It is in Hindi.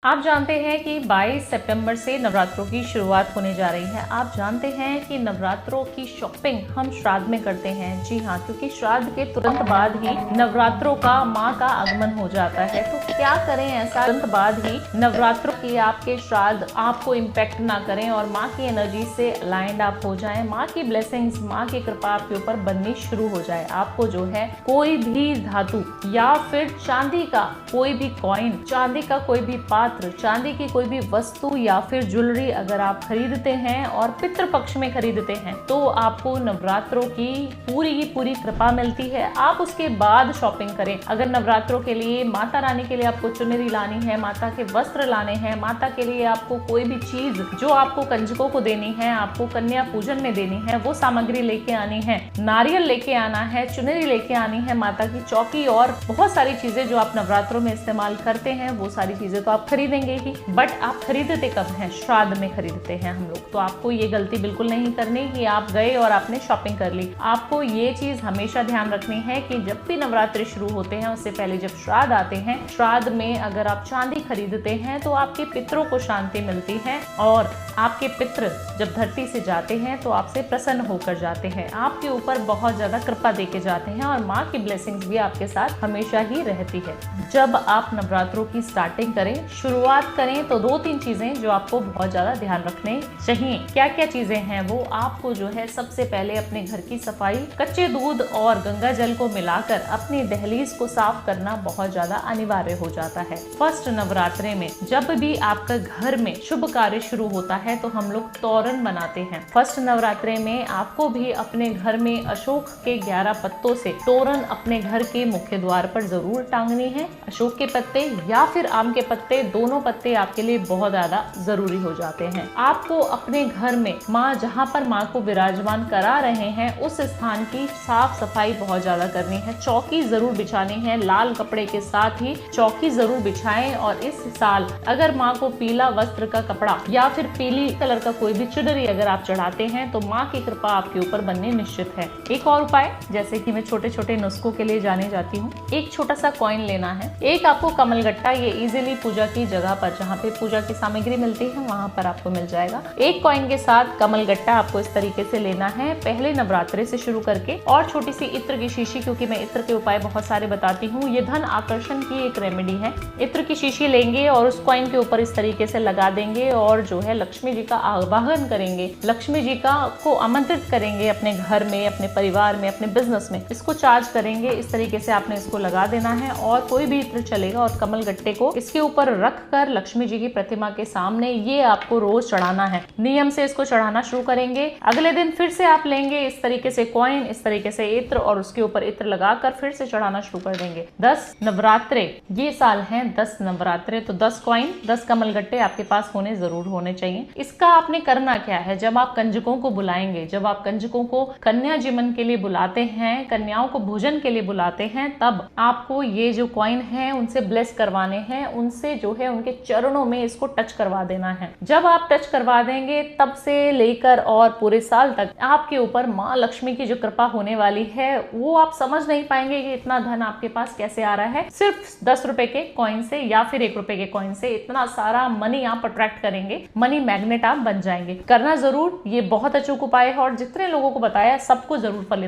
आप जानते हैं कि 22 सितंबर से नवरात्रों की शुरुआत होने जा रही है। आप जानते हैं कि नवरात्रों की शॉपिंग हम श्राद्ध में करते हैं। जी हाँ, क्योंकि श्राद्ध के तुरंत बाद ही नवरात्रों का माँ का आगमन हो जाता है। तो क्या करें ऐसा तुरंत बाद ही नवरात्रों की आपके श्राद्ध आपको इम्पैक्ट ना करें और माँ की एनर्जी से अलाइंड आप हो जाएं। माँ की ब्लेसिंग्स, माँ की कृपा आपके ऊपर बननी शुरू हो जाए। आपको जो है कोई भी धातु या फिर चांदी का कोई भी कॉइन, चांदी का कोई भी पात्र, चांदी की कोई भी वस्तु या फिर ज्वेलरी अगर आप खरीदते हैं और पितृ पक्ष में खरीदते हैं तो आपको नवरात्रों की पूरी कृपा मिलती है। आप उसके बाद शॉपिंग करें। अगर नवरात्रों के लिए माता रानी के लिए आपको चुनरी लानी है, माता के वस्त्र लाने हैं, माता के लिए आपको कोई भी चीज जो आपको कंजकों को देनी है, आपको कन्या पूजन में देनी है, वो सामग्री लेके आनी है। नारियल लेके आना है, चुनरी लेके आनी है, माता की चौकी और बहुत सारी चीजें जो आप नवरात्रों में इस्तेमाल करते हैं वो सारी चीजें तो आप खरीदेंगे ही। बट आप खरीदते कब हैं? श्राद्ध में खरीदते हैं हम लोग। तो आपको ये गलती बिल्कुल नहीं करनी कि आप गए और आपने शॉपिंग कर ली। आपको ये चीज हमेशा ध्यान रखनी है कि जब भी नवरात्रि शुरू होते हैं उससे पहले जब श्राद्ध आते हैं, श्राद्ध में अगर आप चांदी खरीदते हैं तो आपके पितरों को शांति मिलती है और आपके पितृ जब धरती से जाते हैं तो आपसे प्रसन्न होकर जाते हैं, आपके ऊपर बहुत ज्यादा कृपा देके जाते हैं और माँ की ब्लेसिंग्स भी आपके साथ हमेशा ही रहती है। जब आप नवरात्रों की स्टार्टिंग करें, शुरुआत करें, तो 2-3 चीजें जो आपको बहुत ज्यादा ध्यान रखने चाहिए। क्या क्या चीजें हैं वो? आपको जो है सबसे पहले अपने घर की सफाई, कच्चे दूध और गंगा जल को मिलाकर अपनी दहलीज को साफ करना बहुत ज्यादा अनिवार्य हो जाता है। फर्स्ट नवरात्रे में जब भी आपका घर में शुभ कार्य शुरू होता है तो हम लोग तोरण बनाते हैं। फर्स्ट नवरात्रे में आपको भी अपने घर में अशोक के 11 पत्तों से तोरण अपने घर के मुख्य द्वार पर जरूर टांगनी है। अशोक के पत्ते या फिर आम के पत्ते, दोनों पत्ते आपके लिए बहुत ज्यादा जरूरी हो जाते हैं। आपको अपने घर में माँ, जहाँ पर माँ को विराजमान करा रहे हैं, उस स्थान की साफ सफाई बहुत ज्यादा करनी है। चौकी जरूर बिछानी है, लाल कपड़े के साथ ही चौकी जरूर बिछाएं। और इस साल अगर माँ को पीला वस्त्र का कपड़ा या फिर पीली कलर का कोई भी चुनरी अगर आप चढ़ाते हैं तो माँ की कृपा आपके ऊपर बनने निश्चित है। एक और उपाय, जैसे कि मैं छोटे छोटे नुस्खों के लिए जाने जाती हूँ। एक छोटा सा कॉइन लेना है, एक आपको कमलगट्टा, ये इजीली पूजा की जगह पर जहाँ पे पूजा की सामग्री मिलती है वहाँ पर आपको मिल जाएगा। एक कॉइन के साथ कमलगट्टा आपको इस तरीके से लेना है पहले नवरात्रे से शुरू करके। और छोटी सी इत्र की शीशी, क्योंकि मैं इत्र के उपाय बहुत सारे बताती हूँ, ये धन आकर्षण की एक रेमेडी है। इत्र की शीशी लेंगे और उस कॉइन के ऊपर इस तरीके से लगा देंगे और जो है लक्ष्मी जी का आवाहन करेंगे, लक्ष्मी जी का को आमंत्रित करेंगे अपने घर में, अपने परिवार में, अपने बिजनेस में। इसको चार्ज करेंगे, इस तरीके से आपने इसको लगा देना है और कोई भी इत्र चलेगा और कमलगट्टे को इसके ऊपर रख कर लक्ष्मी जी की प्रतिमा के सामने ये आपको रोज चढ़ाना है। नियम से इसको चढ़ाना शुरू करेंगे। अगले दिन फिर से आप लेंगे इस तरीके से कॉइन, इस तरीके से इत्र और उसके ऊपर इत्र लगाकर फिर से चढ़ाना शुरू कर देंगे। 10 नवरात्रे ये साल हैं, 10 नवरात्रे, तो 10 कॉइन, 10 कमलगट्टे आपके पास जरूर होने चाहिए। इसका आपने करना क्या है? जब आप कंजकों को बुलाएंगे, जब आप कंजकों को कन्या जीवन के लिए बुलाते हैं, कन्याओं को भोजन के लिए बुलाते हैं, तब आपको ये जो कॉइन है उनसे ब्लेस करवाने हैं, उनसे जो है उनके चरणों में इसको टच करवा देना है। जब आप टच करवा देंगे तब से लेकर और पूरे साल तक आपके ऊपर माँ लक्ष्मी की जो कृपा होने वाली है वो आप समझ नहीं पाएंगे कि इतना धन आपके पास कैसे आ रहा है। सिर्फ 10 रुपए के कॉइन से या फिर 1 रुपए के कॉइन से इतना सारा मनी आप अट्रैक्ट करेंगे, मनी मैग्नेट आप बन जाएंगे। करना जरूर, ये बहुत अचूक उपाय है और जितने लोगों को बताया सबको जरूर फलित